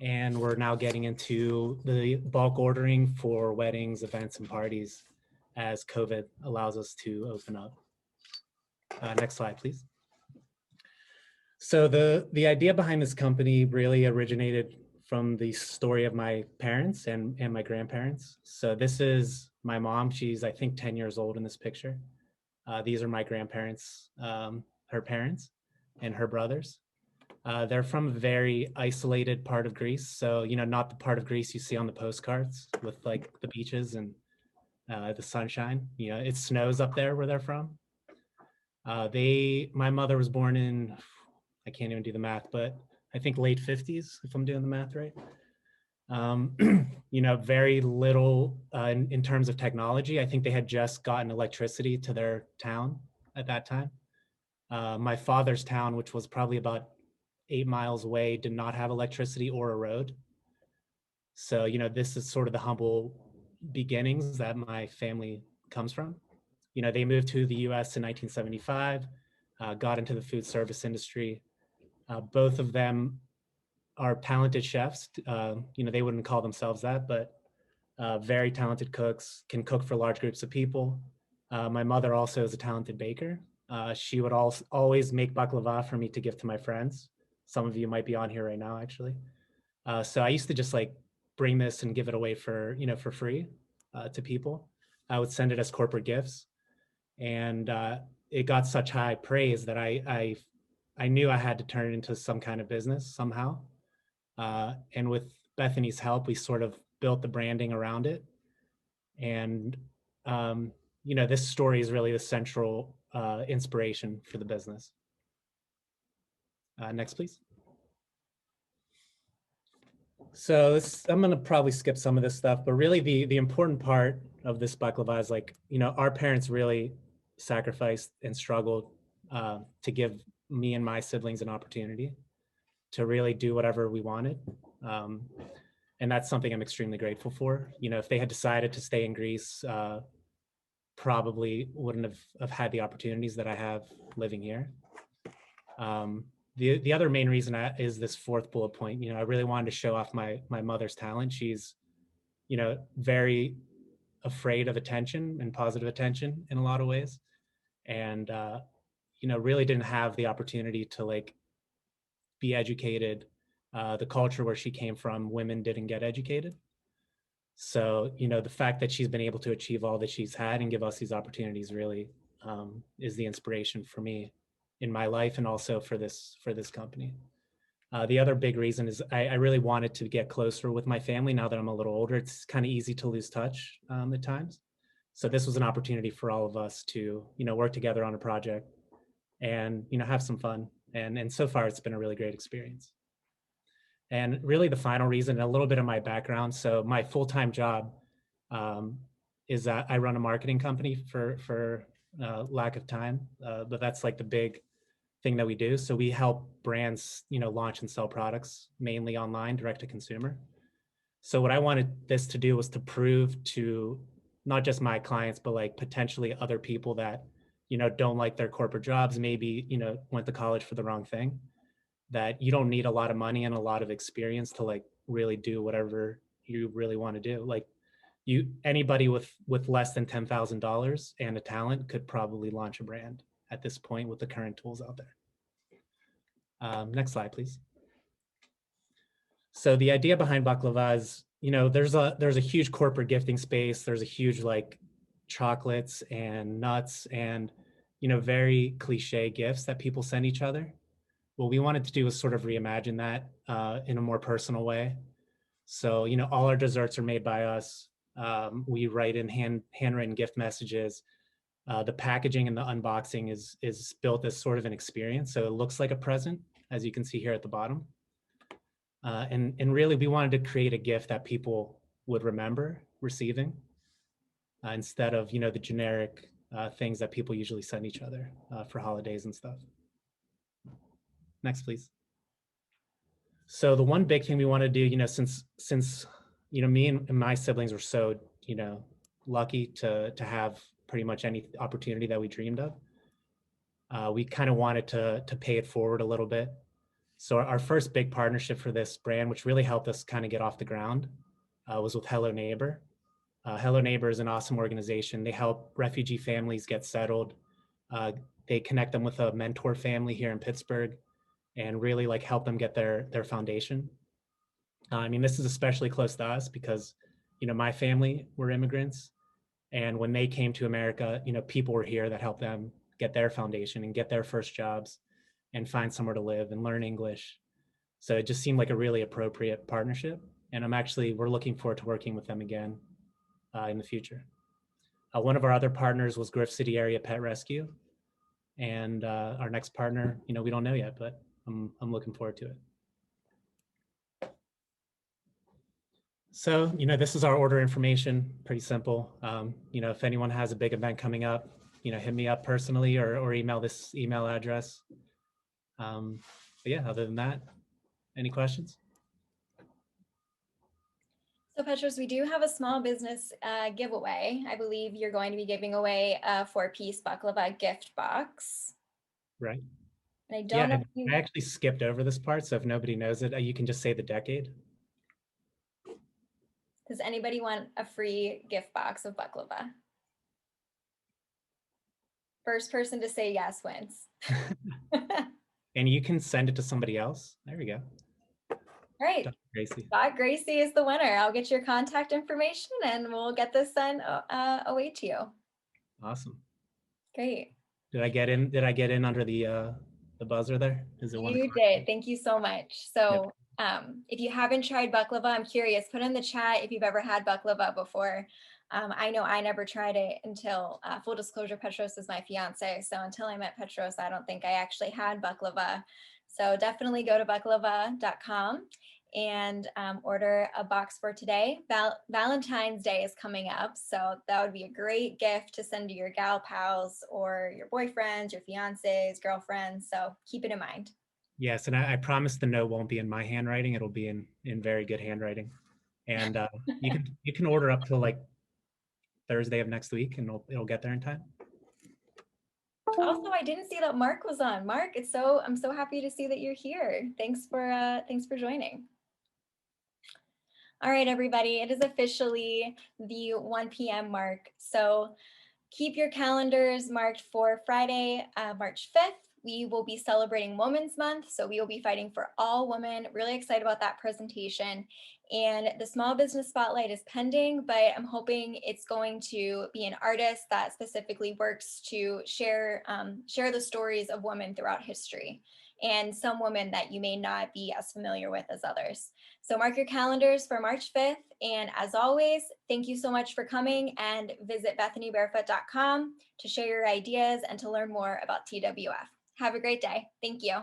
[SPEAKER 4] And we're now getting into the bulk ordering for weddings, events, and parties as COVID allows us to open up. Next slide, please. So the idea behind this company really originated from the story of my parents and my grandparents. So this is my mom. She's, I think, 10 years old in this picture. These are my grandparents, her parents, and her brothers. They're from a very isolated part of Greece. So, not the part of Greece you see on the postcards with like the beaches and the sunshine. It snows up there where they're from. My mother was born in, I can't even do the math, but I think late 50s, if I'm doing the math right. Very little in terms of technology. I think they had just gotten electricity to their town at that time. My father's town, which was probably about 8 miles away, did not have electricity or a road. So, this is sort of the humble beginnings that my family comes from. They moved to the US in 1975, got into the food service industry. Both of them are talented chefs. They wouldn't call themselves that, but very talented cooks, can cook for large groups of people. My mother also is a talented baker. She would always make baklava for me to give to my friends. Some of you might be on here right now, actually. So I used to just like bring this and give it away for free to people. I would send it as corporate gifts, and it got such high praise that I knew I had to turn it into some kind of business somehow. And with Bethany's help, we sort of built the branding around it. And this story is really the central inspiration for the business. Next, please. So I'm going to probably skip some of this stuff, but really the important part of this baklava is like, our parents really sacrificed and struggled to give me and my siblings an opportunity to really do whatever we wanted. And that's something I'm extremely grateful for. If they had decided to stay in Greece, probably wouldn't have had the opportunities that I have living here. The other main reason is this fourth bullet point. I really wanted to show off my mother's talent. She's, very afraid of attention and positive attention in a lot of ways, and really didn't have the opportunity to like be educated. The culture where she came from, women didn't get educated. So, the fact that she's been able to achieve all that she's had and give us these opportunities really is the inspiration for me in my life and also for this company. The other big reason is I really wanted to get closer with my family now that I'm a little older. It's kind of easy to lose touch at times. So this was an opportunity for all of us to, work together on a project and, have some fun. And so far, it's been a really great experience. And really the final reason, a little bit of my background. So my full-time job is that I run a marketing company for lack of time, but that's like the big thing that we do. So we help brands, launch and sell products mainly online, direct to consumer. So what I wanted this to do was to prove to not just my clients, but like potentially other people that, don't like their corporate jobs, maybe, went to college for the wrong thing, that you don't need a lot of money and a lot of experience to like really do whatever you really want to do. Like anybody with less than $10,000 and a talent could probably launch a brand at this point with the current tools out there. Next slide, please. So the idea behind baklava is, there's a huge corporate gifting space. There's a huge like chocolates and nuts and, very cliche gifts that people send each other. What we wanted to do was sort of reimagine that in a more personal way. So, all our desserts are made by us. We write in handwritten gift messages. The packaging and the unboxing is built as sort of an experience. So it looks like a present, as you can see here at the bottom. And really, we wanted to create a gift that people would remember receiving instead of, the generic things that people usually send each other for holidays and stuff. Next, please. So the one big thing we want to do, since me and my siblings were so, lucky to have pretty much any opportunity that we dreamed of, we kind of wanted to pay it forward a little bit. So our first big partnership for this brand, which really helped us kind of get off the ground, was with Hello Neighbor. Hello Neighbor is an awesome organization. They help refugee families get settled. They connect them with a mentor family here in Pittsburgh and really like help them get their foundation. This is especially close to us because, my family were immigrants. And when they came to America, people were here that helped them get their foundation and get their first jobs and find somewhere to live and learn English. So it just seemed like a really appropriate partnership. And we're looking forward to working with them again in the future. One of our other partners was Griff City Area Pet Rescue. And our next partner, we don't know yet, but I'm looking forward to it. So, this is our order information, pretty simple. If anyone has a big event coming up, hit me up personally or email this email address. But yeah, other than that, any questions?
[SPEAKER 1] So Petros, we do have a small business giveaway. I believe you're going to be giving away a 4-piece baklava gift box.
[SPEAKER 4] Right.
[SPEAKER 1] And I
[SPEAKER 4] Yeah,
[SPEAKER 1] don't know if you...
[SPEAKER 4] I actually skipped over this part, so if nobody knows it, you can just say the decade.
[SPEAKER 1] Does anybody want a free gift box of baklava? First person to say yes wins.
[SPEAKER 4] And you can send it to somebody else. There we go.
[SPEAKER 1] Right.
[SPEAKER 4] Dr. Gracie.
[SPEAKER 1] Dot Gracie is the winner. I'll get your contact information and we'll get this sent away to you.
[SPEAKER 4] Awesome.
[SPEAKER 1] Great.
[SPEAKER 4] Did I get in? Did I get in under the buzzer there? Is it 1
[SPEAKER 1] You
[SPEAKER 4] o'clock?
[SPEAKER 1] did. Thank you so much. So if you haven't tried baklava, I'm curious, put in the chat if you've ever had baklava before. I know I never tried it until, full disclosure, Petros is my fiance. So until I met Petros, I don't think I actually had baklava. So definitely go to baklava.com and order a box for today. Valentine's Day is coming up, so that would be a great gift to send to your gal pals or your boyfriends, your fiancés, girlfriends. So keep it in mind.
[SPEAKER 4] Yes, and I promise the note won't be in my handwriting. It'll be in very good handwriting. And you can order up till like Thursday of next week, and it'll get there in time.
[SPEAKER 1] Also, I didn't see that Mark was on. Mark, I'm so happy to see that you're here. Thanks for joining. All right, everybody, it is officially the 1 p.m. mark. So keep your calendars marked for Friday, March 5th. We will be celebrating Women's Month, so we will be fighting for all women. Really excited about that presentation. And the Small Business Spotlight is pending, but I'm hoping it's going to be an artist that specifically works to share the stories of women throughout history, and some women that you may not be as familiar with as others. So mark your calendars for March 5th. And as always, thank you so much for coming, and visit BethanyBarefoot.com to share your ideas and to learn more about TWF. Have a great day. Thank you.